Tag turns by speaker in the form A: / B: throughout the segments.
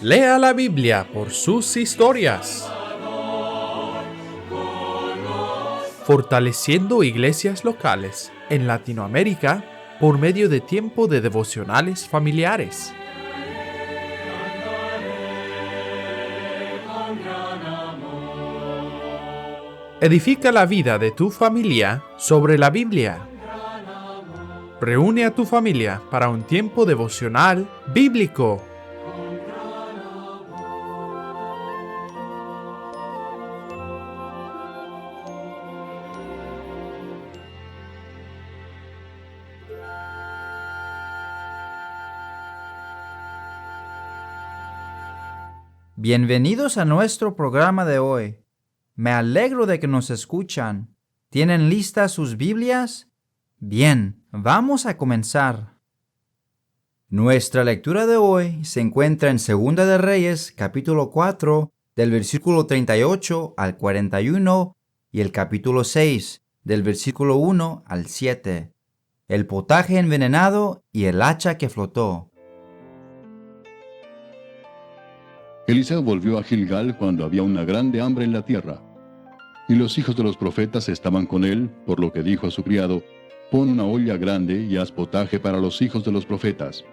A: Lea la Biblia por sus historias. Fortaleciendo iglesias locales en Latinoamérica por medio de tiempo de devocionales familiares. Edifica la vida de tu familia sobre la Biblia. Reúne a tu familia para un tiempo devocional bíblico.
B: Bienvenidos a nuestro programa de hoy. Me alegro de que nos escuchan. ¿Tienen listas sus Biblias? Bien, vamos a comenzar. Nuestra lectura de hoy se encuentra en Segunda de Reyes, capítulo 4, del versículo 38 al 41, y el capítulo 6, del versículo 1 al 7. El potaje envenenado y el hacha que flotó.
C: Eliseo volvió a Gilgal cuando había una grande hambre en la tierra. Y los hijos de los profetas estaban con él, por lo que dijo a su criado: pon una olla grande y haz potaje para los hijos de los profetas.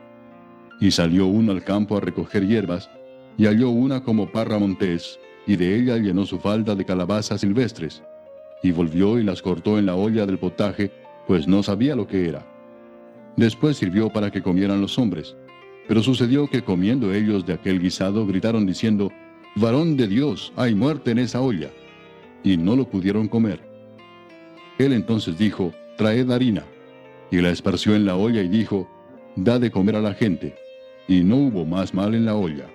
C: Y salió uno al campo a recoger hierbas, y halló una como parra montés, y de ella llenó su falda de calabazas silvestres. Y volvió y las cortó en la olla del potaje, pues no sabía lo que era. Después sirvió para que comieran los hombres. Pero sucedió que comiendo ellos de aquel guisado, gritaron diciendo: varón de Dios, hay muerte en esa olla. Y no lo pudieron comer. Él entonces dijo: traed harina. Y la esparció en la olla y dijo: da de comer a la gente. Y no hubo más mal en la olla.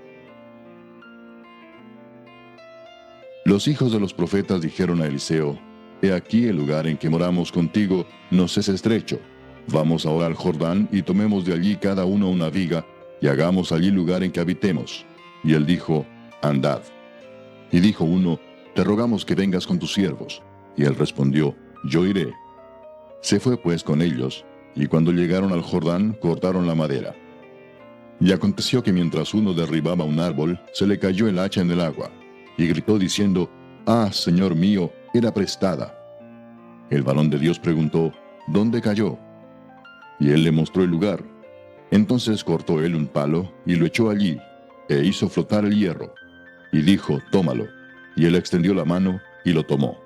C: Los hijos de los profetas dijeron a Eliseo: he aquí el lugar en que moramos contigo nos es estrecho. Vamos ahora al Jordán y tomemos de allí cada uno una viga, y hagamos allí lugar en que habitemos. Y él dijo: andad. Y dijo uno: te rogamos que vengas con tus siervos. Y él respondió: yo iré. Se fue pues con ellos, y cuando llegaron al Jordán, cortaron la madera. Y aconteció que mientras uno derribaba un árbol, se le cayó el hacha en el agua, y gritó diciendo: ah, Señor mío, era prestada. El varón de Dios preguntó: ¿dónde cayó? Y él le mostró el lugar. Entonces cortó él un palo, y lo echó allí, e hizo flotar el hierro. Y dijo: tómalo. Y él extendió la mano, y lo tomó.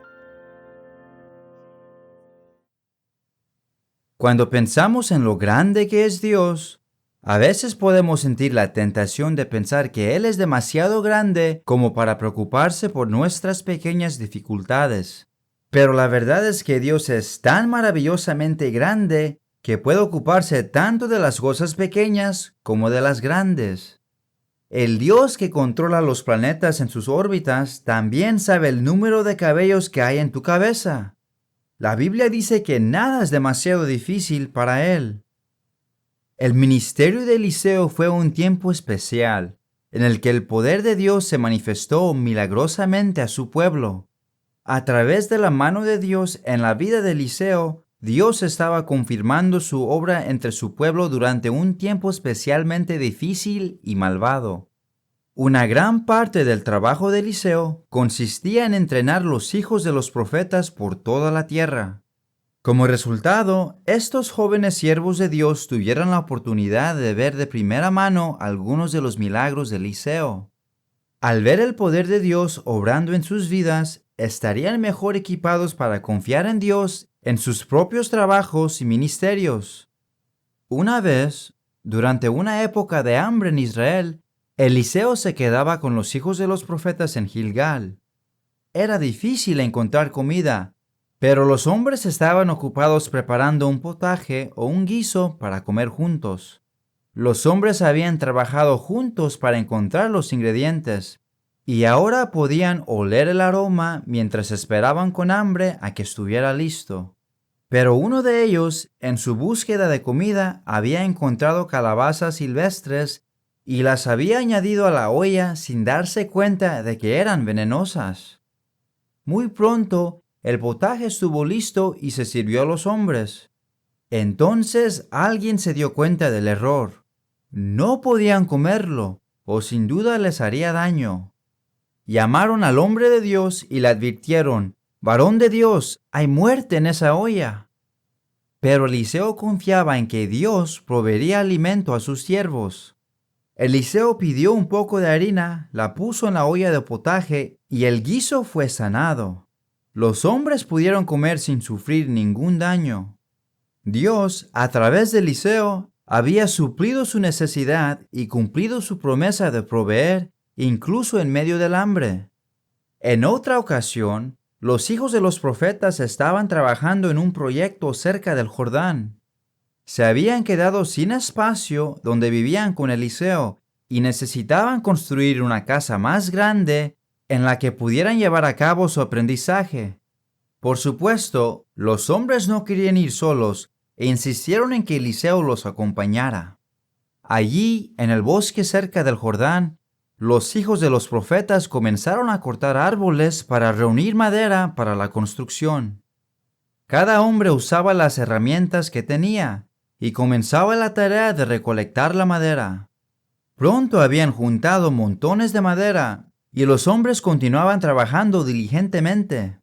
B: Cuando pensamos en lo grande que es Dios, a veces podemos sentir la tentación de pensar que Él es demasiado grande como para preocuparse por nuestras pequeñas dificultades. Pero la verdad es que Dios es tan maravillosamente grande que puede ocuparse tanto de las cosas pequeñas como de las grandes. El Dios que controla los planetas en sus órbitas también sabe el número de cabellos que hay en tu cabeza. La Biblia dice que nada es demasiado difícil para Él. El ministerio de Eliseo fue un tiempo especial, en el que el poder de Dios se manifestó milagrosamente a su pueblo. A través de la mano de Dios en la vida de Eliseo, Dios estaba confirmando su obra entre su pueblo durante un tiempo especialmente difícil y malvado. Una gran parte del trabajo de Eliseo consistía en entrenar los hijos de los profetas por toda la tierra. Como resultado, estos jóvenes siervos de Dios tuvieron la oportunidad de ver de primera mano algunos de los milagros de Eliseo. Al ver el poder de Dios obrando en sus vidas, estarían mejor equipados para confiar en Dios en sus propios trabajos y ministerios. Una vez, durante una época de hambre en Israel, Eliseo se quedaba con los hijos de los profetas en Gilgal. Era difícil encontrar comida, pero los hombres estaban ocupados preparando un potaje o un guiso para comer juntos. Los hombres habían trabajado juntos para encontrar los ingredientes, y ahora podían oler el aroma mientras esperaban con hambre a que estuviera listo. Pero uno de ellos, en su búsqueda de comida, había encontrado calabazas silvestres y las había añadido a la olla sin darse cuenta de que eran venenosas. Muy pronto, el potaje estuvo listo y se sirvió a los hombres. Entonces alguien se dio cuenta del error. No podían comerlo, o sin duda les haría daño. Llamaron al hombre de Dios y le advirtieron: «Varón de Dios, hay muerte en esa olla». Pero Eliseo confiaba en que Dios proveería alimento a sus siervos. Eliseo pidió un poco de harina, la puso en la olla de potaje y el guiso fue sanado. Los hombres pudieron comer sin sufrir ningún daño. Dios, a través de Eliseo, había suplido su necesidad y cumplido su promesa de proveer, incluso en medio del hambre. En otra ocasión, los hijos de los profetas estaban trabajando en un proyecto cerca del Jordán. Se habían quedado sin espacio donde vivían con Eliseo y necesitaban construir una casa más grande en la que pudieran llevar a cabo su aprendizaje. Por supuesto, los hombres no querían ir solos e insistieron en que Eliseo los acompañara. Allí, en el bosque cerca del Jordán, los hijos de los profetas comenzaron a cortar árboles para reunir madera para la construcción. Cada hombre usaba las herramientas que tenía y comenzaba la tarea de recolectar la madera. Pronto habían juntado montones de madera y los hombres continuaban trabajando diligentemente.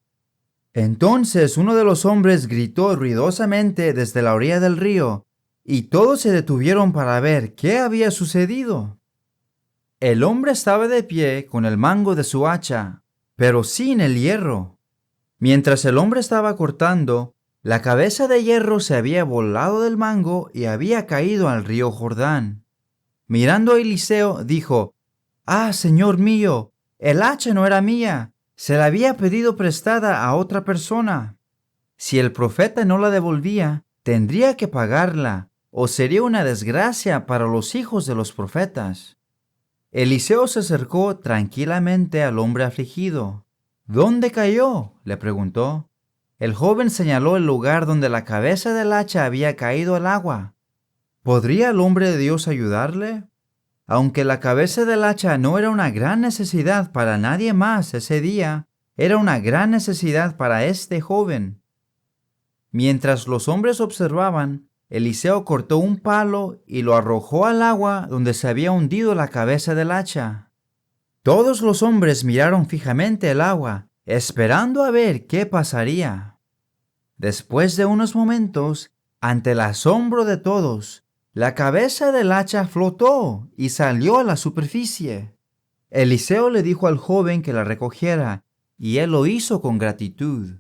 B: Entonces uno de los hombres gritó ruidosamente desde la orilla del río y todos se detuvieron para ver qué había sucedido. El hombre estaba de pie con el mango de su hacha, pero sin el hierro. Mientras el hombre estaba cortando, la cabeza de hierro se había volado del mango y había caído al río Jordán. Mirando a Eliseo, dijo: «Ah, señor mío, el hacha no era mía, se la había pedido prestada a otra persona. Si el profeta no la devolvía, tendría que pagarla, o sería una desgracia para los hijos de los profetas». Eliseo se acercó tranquilamente al hombre afligido. «¿Dónde cayó?», le preguntó. El joven señaló el lugar donde la cabeza del hacha había caído al agua. ¿Podría el hombre de Dios ayudarle? Aunque la cabeza del hacha no era una gran necesidad para nadie más ese día, era una gran necesidad para este joven. Mientras los hombres observaban, Eliseo cortó un palo y lo arrojó al agua donde se había hundido la cabeza del hacha. Todos los hombres miraron fijamente el agua, esperando a ver qué pasaría. Después de unos momentos, ante el asombro de todos, la cabeza del hacha flotó y salió a la superficie. Eliseo le dijo al joven que la recogiera, y él lo hizo con gratitud.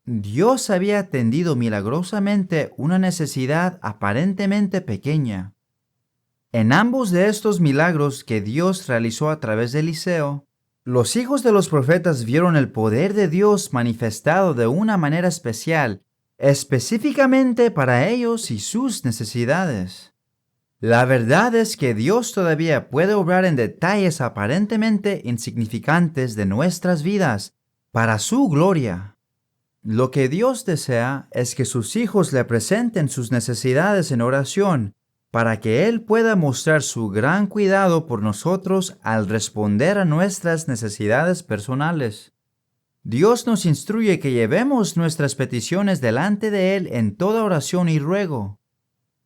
B: Dios había atendido milagrosamente una necesidad aparentemente pequeña. En ambos de estos milagros que Dios realizó a través de Eliseo, los hijos de los profetas vieron el poder de Dios manifestado de una manera especial, específicamente para ellos y sus necesidades. La verdad es que Dios todavía puede obrar en detalles aparentemente insignificantes de nuestras vidas para su gloria. Lo que Dios desea es que sus hijos le presenten sus necesidades en oración para que Él pueda mostrar su gran cuidado por nosotros al responder a nuestras necesidades personales. Dios nos instruye que llevemos nuestras peticiones delante de Él en toda oración y ruego.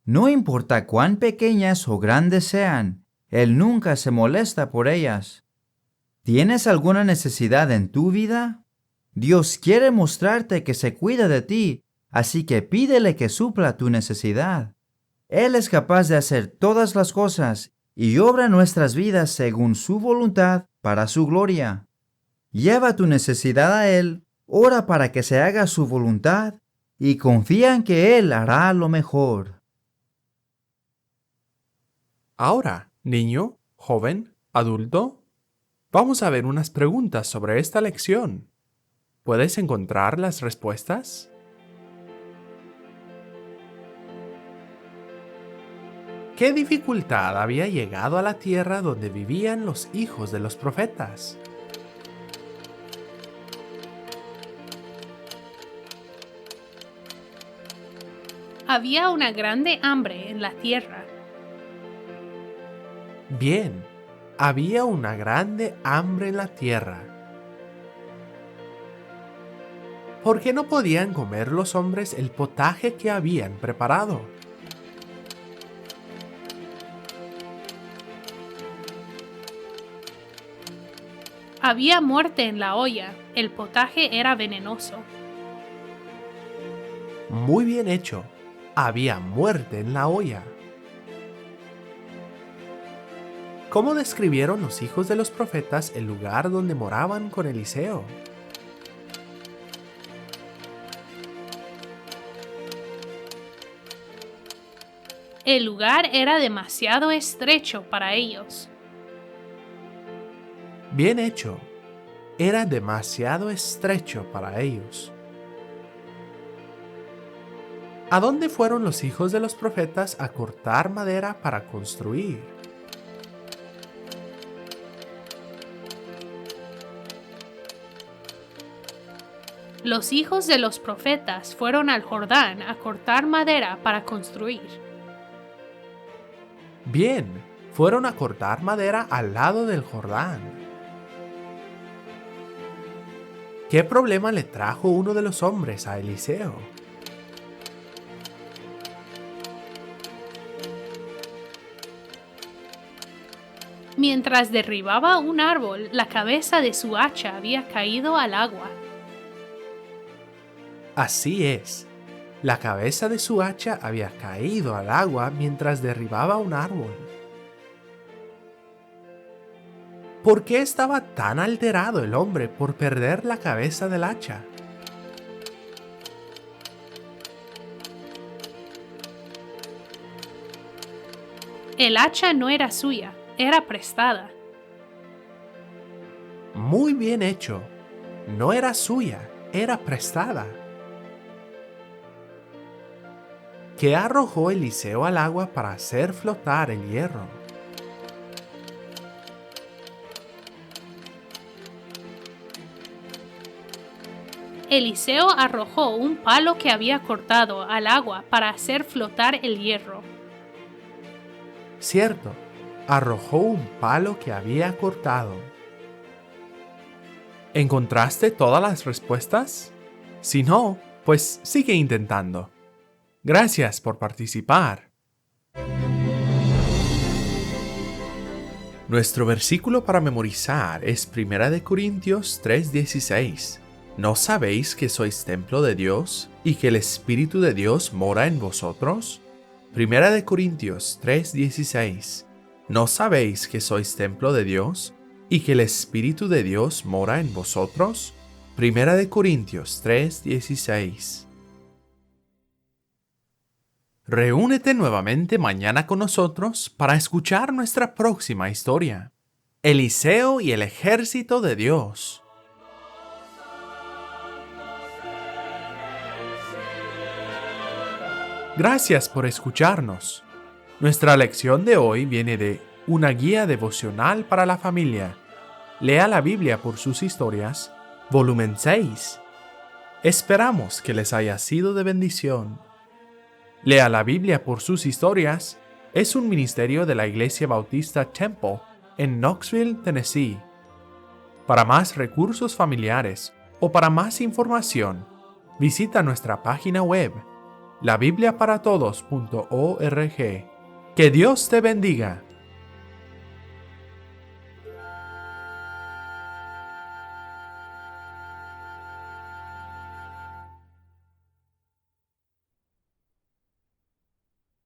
B: No importa cuán pequeñas o grandes sean, Él nunca se molesta por ellas. ¿Tienes alguna necesidad en tu vida? Dios quiere mostrarte que se cuida de ti, así que pídele que supla tu necesidad. Él es capaz de hacer todas las cosas y obra nuestras vidas según su voluntad para su gloria. Lleva tu necesidad a Él, ora para que se haga su voluntad y confía en que Él hará lo mejor.
A: Ahora, niño, joven, adulto, vamos a ver unas preguntas sobre esta lección. ¿Puedes encontrar las respuestas? ¿Qué dificultad había llegado a la tierra donde vivían los hijos de los profetas?
D: Había una grande hambre en la tierra.
A: Bien, había una grande hambre en la tierra. ¿Por qué no podían comer los hombres el potaje que habían preparado?
D: Había muerte en la olla. El potaje era venenoso.
A: Muy bien hecho. Había muerte en la olla. ¿Cómo describieron los hijos de los profetas el lugar donde moraban con Eliseo?
D: El lugar era demasiado estrecho para ellos.
A: Bien hecho. Era demasiado estrecho para ellos. ¿A dónde fueron los hijos de los profetas a cortar madera para construir?
D: Los hijos de los profetas fueron al Jordán a cortar madera para construir.
A: Bien, fueron a cortar madera al lado del Jordán. ¿Qué problema le trajo uno de los hombres a Eliseo?
D: Mientras derribaba un árbol, la cabeza de su hacha había caído al agua.
A: Así es. La cabeza de su hacha había caído al agua mientras derribaba un árbol. ¿Por qué estaba tan alterado el hombre por perder la cabeza del hacha?
D: El hacha no era suya, era prestada.
A: Muy bien hecho. No era suya, era prestada. ¿Qué arrojó Eliseo al agua para hacer flotar el hierro?
D: Eliseo arrojó un palo que había cortado al agua para hacer flotar el hierro.
A: Cierto, arrojó un palo que había cortado. ¿Encontraste todas las respuestas? Si no, pues sigue intentando. Gracias por participar. Nuestro versículo para memorizar es 1 Corintios 3:16. ¿No sabéis que sois templo de Dios y que el Espíritu de Dios mora en vosotros? 1 Corintios 3:16. ¿No sabéis que sois templo de Dios y que el Espíritu de Dios mora en vosotros? 1 Corintios 3:16. Reúnete nuevamente mañana con nosotros para escuchar nuestra próxima historia. Eliseo y el ejército de Dios. Gracias por escucharnos. Nuestra lección de hoy viene de Una guía devocional para la familia. Lea la Biblia por sus historias, volumen 6. Esperamos que les haya sido de bendición. Lea la Biblia por sus historias es un ministerio de la Iglesia Bautista Temple en Knoxville, Tennessee. Para más recursos familiares o para más información, visita nuestra página web labibliaparatodos.org. Que Dios te bendiga.